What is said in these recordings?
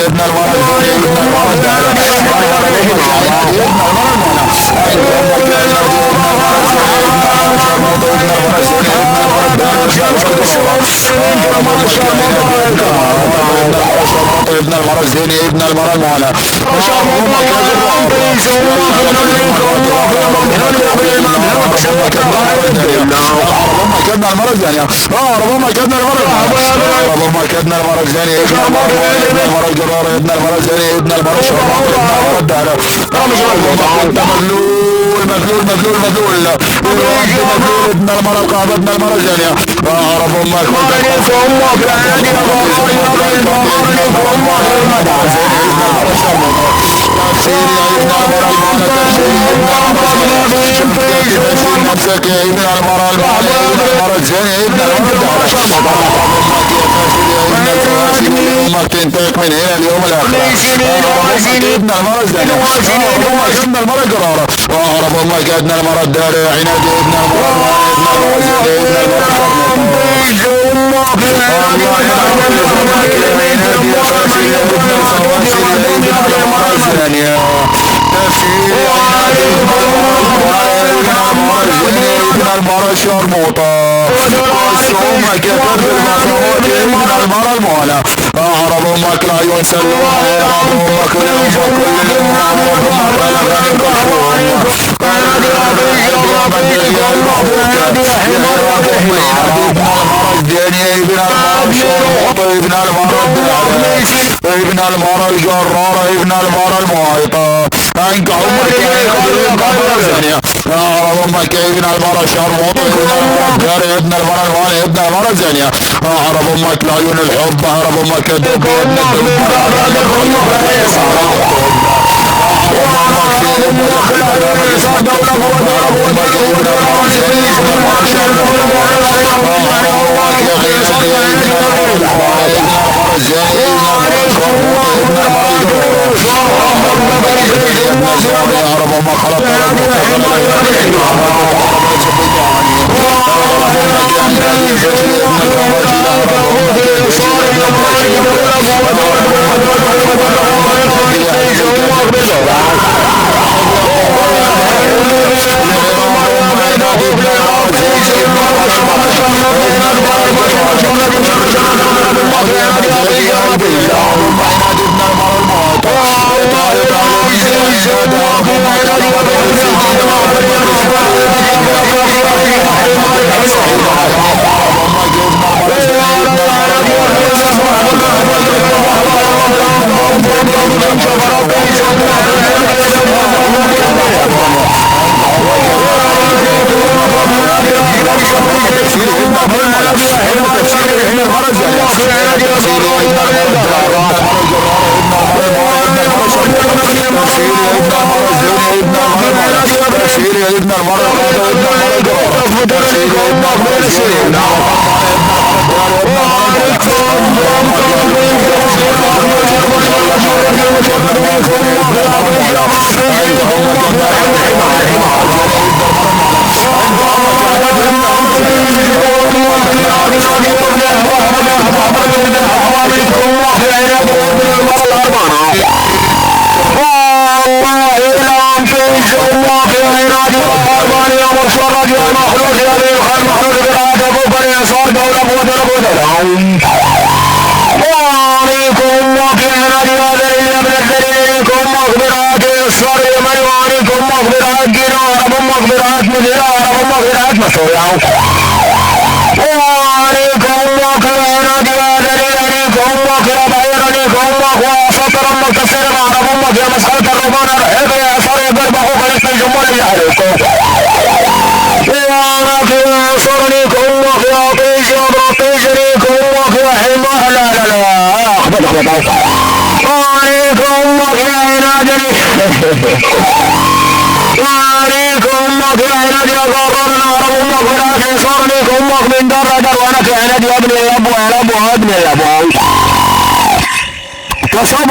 ابن المرض زين ابن المرض ابن المرض زين ابن المرض معنا كدنا المرض ثانية ربما كدنا المرض ربما كدنا المرض ثانية ابن المرض جرار ابن المرض ثانية ابن المرض شرار ابن المرض دارة مذلول ابن المرض قاب ابن المرض ثانية ربما نفسك يا ابن المرض زين ابن امك تنتهك من هنا اليوم الاخر ابن المرض زين ابن المرض قراره واعرف امك ابن المرض دار عناد ابن المرض ابن المرض شرموطة وصومك يكبر المصوات ابن المرض المولى اعرض امك لا ينسل اعرض امك ينفق كل ابن المرض جرار ابن المرض المعيطة انك عمرك اعرض امك ابن المرض شرموط ابن المرض الوالي ابن المرض زانية اعرض امك لعيون الحب اعرض امك الدب ابن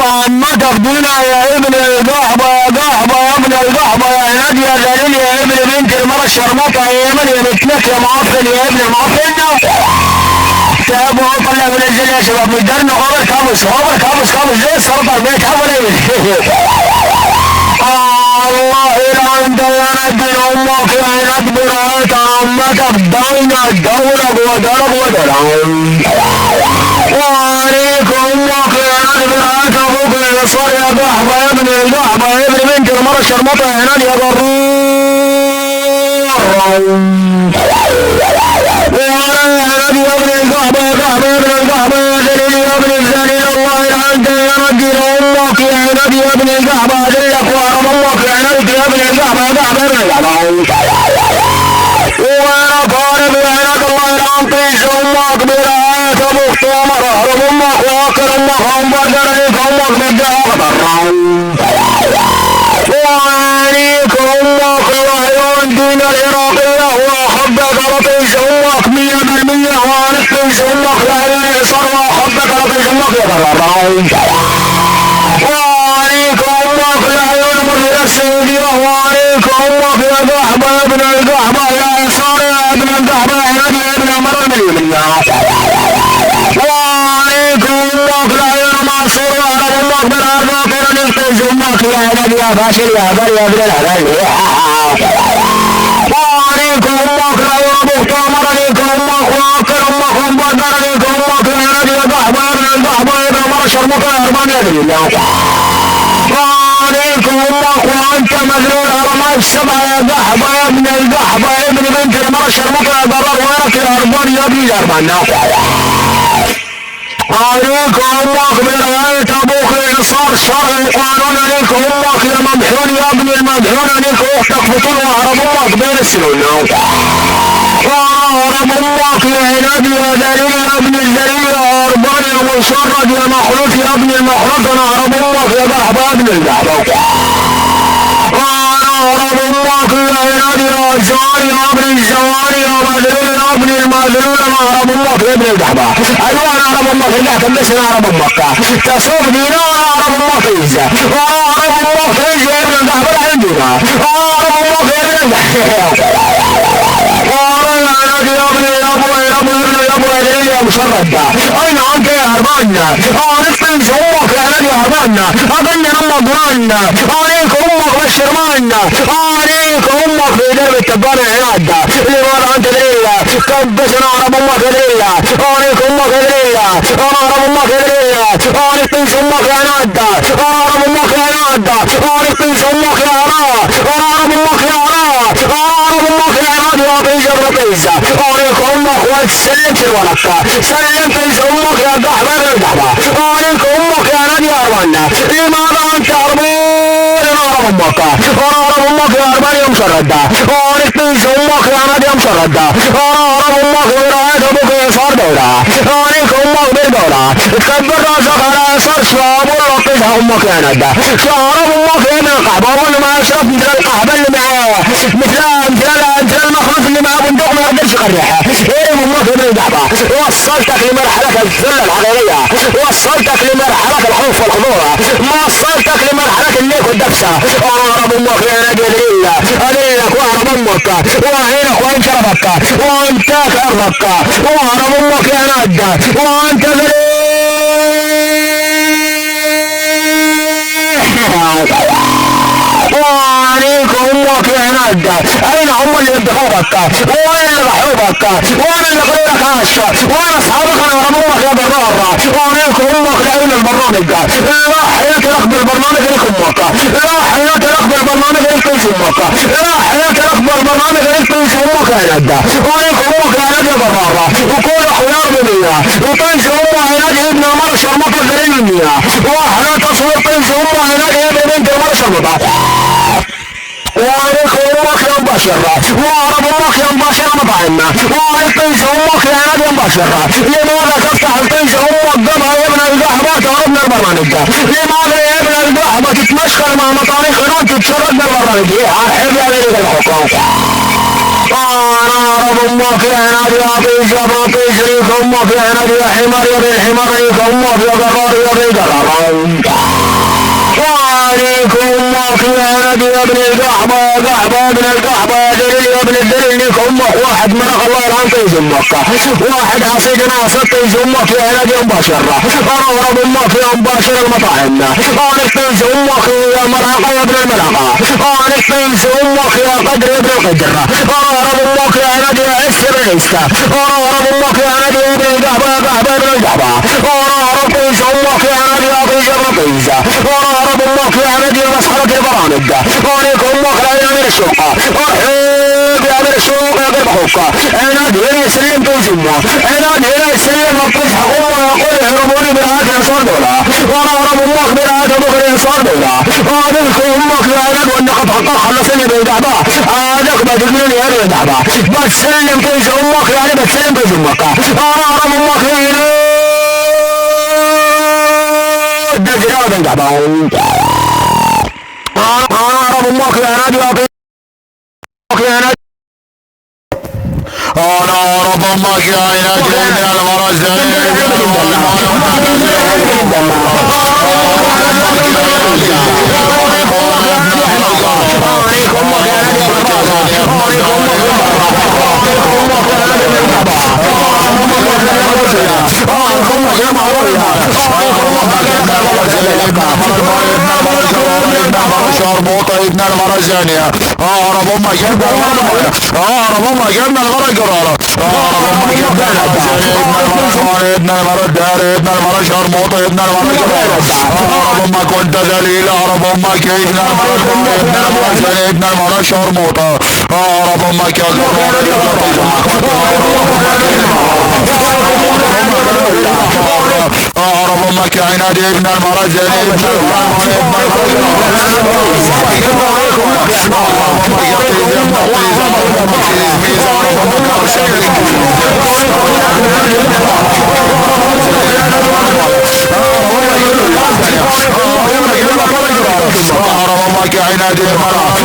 طبعا ما تاخدونا يا ابن القحبة يا ابن القحبة يا عناد يا ذليل يا ابن بنت المرة الشرمطة يا ابن يا متنك يا معفن يا ابن المعفن الكتاب وطلع من الجل يا شباب من درنا اوفر كابوس زي السلطة البيت حول الله إلى أن ينبي أمك ينبي رأيت أمك الدين الدولة ودرب ودرب وعليك أمك ينبي رأيت أبوك يصر يا ضحبة يا ابن الضحبة يا ابن بنت المرة الشرمطة ينبي يا ضرور وعليك يا ابن الضحبة يا ابن الضحبة يا دليل يا ابن الزليل الله إلى أن ينبي أمك ينبي يا ابن الضحبة أدلك وعرب أمك ينبي يا ابن الضحبة يا ضحبة وانا طالب لعنة الله العنطيش امك برعاية ابوك تامر اهرب امك واكر امك وانبرد عليك امك بدها خطر وعليك امك وعيون دين العراقية واحبك لطيش امك 100% وانطيش امك لعلي صار واحبك لطيش امك يضرر وعليك امك العيون من السيدية وعليك امك يا ضحبة يا ابن الضحبة يا صار يا ابن الضحبة يا ابن مرة المليونية وعليك امك العيون معصور وعلى امك بالارض وكرا نفتش امك يا هدد يا فاشل يا هدد يا ابن الهدد وعليك امك العيون ابوك تامر عليك امك واكر امك وانبدر عليك امك يا هدد يا ضحبة يا ابن الضحبة يا ابن مرة شرمطة يا ارمان يا دليل وعليك امك وانت مذلول هرمات السبعة يا ضحبة يا ابن الضحبة يا ابن بنت المرة شرمطة يا ضرر وينك يا ارمان يا ابن الارمان عليك امك برعاية ابوك انصار شرع القانون عليك امك يا ممحون يا ابن الممحون عليك اختك بطول وهرب امك بين السنون وهرب امك يا عناد يا دليل يا ابن الدليل يا اربان يا مشرد يا مخلوط يا ابن المخلوط انا هرب امك يا ضحبة يا ابن الضحبة هرب امك يا عناد يا جوان يا ابن الجوان يا مذلول يا ابن المذلول انا هرب امك يا ابن الضحبة ايوه انا هرب امك اللي هتلبس انا هرب امك تصوف دينا انا هرب امك ايزا هرب امك ايزا يا ابن الضحبة عندنا هرب امك يا ابن الضحبة يا مشرد اين انت يا هربانا عرفت امك يا نادي هربانا اغني امك جرانا عليك امك والشرمانا عليك امك في درب التبان العناد اللي ورا انت ليلة كبس انا هرب امك ليلة عليك امك ليلة انا هرب امك ليلة عليك امك يا ناد هرب امك يا ناد عليك امك يا هرا هرب امك يا هرا هرب امك يا ناد يا بيزا برقيزة عليك امك وتسلمت الورقة سلمت امك يا ضحبة يا ضحبة عليك امك يا نادي يا اروانا لماذا انت هربان انا هرب امك هرب امك يا اربان يا مشردة عليك امك يا نادي يا مشردة هرب امك برعاية ابوك يا صار دولة عليك امك بالدولة تكبر راسك على يسار شواب ولطيشها امك يا نادة شهرب امك يا ابن القحبة وانا ما اشرف مثل القحبة اللي معاه مثل المخلوق اللي معاه بندق ما يقدرش يقرحها ايه امك يا ابن الضحبة وصلتك لمرحلة الذلة الحقيقية وصلتك لمرحلة الخوف والخضوع وصلتك لمرحلة الليك والدبسة وهرب امك يا نادي لله ادلك وهرب امك وعينك وان شرفك وانتاك ارضك وهرب امك يا نادى وانت وعليك امك يا نادى اين هم اللي يذبحوك واين اللي ضحوك واين اللي غيرك عاش واين اصحابك انا هرب امك يا برارة وعليك امك لعين البرنامج لا حياة رقم البرنامج لك امك لا حياة رقم البرنامج لك امك لا حياة رقم البرنامج لك امك يا نادى وعليك امك يا نادى برارة وكل حيار بنية وطنش امك يا نادى ابن المرة شرمطة غير المية واحنا تصوير طنش امك يا نادى ابن بنت المرة شرمطة وعليك امك يا مباشرة وعرب امك يا مباشرة مطعمنا وعليك طنش امك يا نادي يا مباشرة لماذا تفتح طنش امك ضمها يا ابن القحبة تهربنا البرنامج لماذا يا ابن القحبة تتمشكل مع مطاريق ايران تتشرد بالبرنامج حب يا ذلك الحكم انا عرب امك يا نادي يا طيش يا بطيش ليك امك يا نادي يا حمار يا بن حمار ليك امك يا قرار يا بن قرار وعليك امك يا نادي يا ابن القحبة يا ابن القحبة يا دليل يا ابن الدليل ليك امك واحد مرق الله يرحمك يزمك واحد عصيد ناصر يزمك يا هنادي مباشرة انا امك يا مباشر المطاعم انا تنسى امك يا مرقة يا ابن المرقة انا تنسى امك يا قدر يا ابن القدر انا امك يا هنادي يا عسر العسكة انا امك يا هنادي يا ابن القهبة قهبة ابن القهبة انا تنسى امك يا هنادي يا قيس ابن قيس انا امك يا هنادي يا مسحرة البرامج عليك امك لا يامر الشوق ارحب يا امر الشوق يا قلب حوكة انا دينا سليم توزمه انا دينا سليم مطلس حقوق ويقول اهربوني برعاك ينصر دولة وانا اهرب امك برعاك بكر ينصر دولة هذاك امك يا ولد وانك حقا خلصني بالدعبة هذاك بدقني يا بالدعبة بتسلم توز امك يعني بتسلم توز امك انا اهرب امك يا ولد دجرة بالدعبة انا امك يا نادي يا نادي انا رب امك يا عينك ان المرض شربوطة ابن المرزانية اهرب امك ابن المرزانية اهرب امك ابن المرزانية اهرب امك ابن المرزانية ابن المرزانية ابن المرزانية شربوطة ابن المرزانية اهرب امك وانت ذليل اهرب امك ابن المرزانية ابن المرزانية ابن المرزانية شربوطة اهرب امك يا اهرب امك يا عنادي ابن المرزاني ابن اهرب امك يا عنادي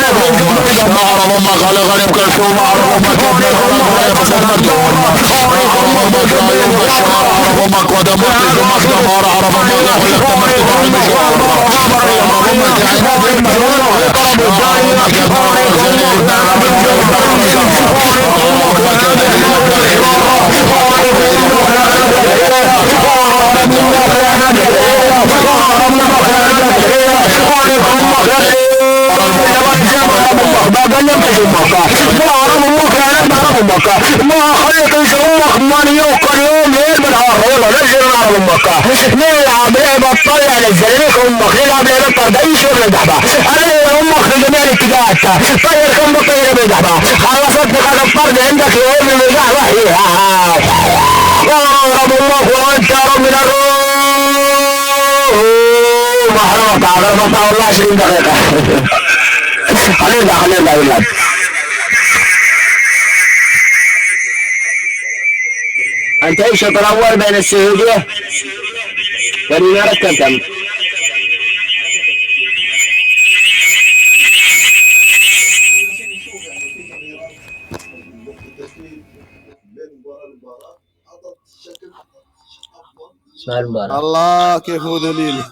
اهرب امك على غنم كلثوم اهرب امك ابن اهرب امك ودم امك دمار اهرب ما خليك امك من يوكل يوم ليل بالنهار والله نزل نار امك نلعب لعبه طلع نزلك امك نلعب لعبه طرد اي شغل بالدعبه انا امك في جميع الاتجاهات طير كم بطير بالدعبه خلصت بقى الطرد عندك يوم من القهوه رب امك وانت رب من الروح محروم تعالى والله 20 دقيقه خلينا يا ولاد انت ايش تتنور بين السعودية والامارات كم الله كيف هو ذليل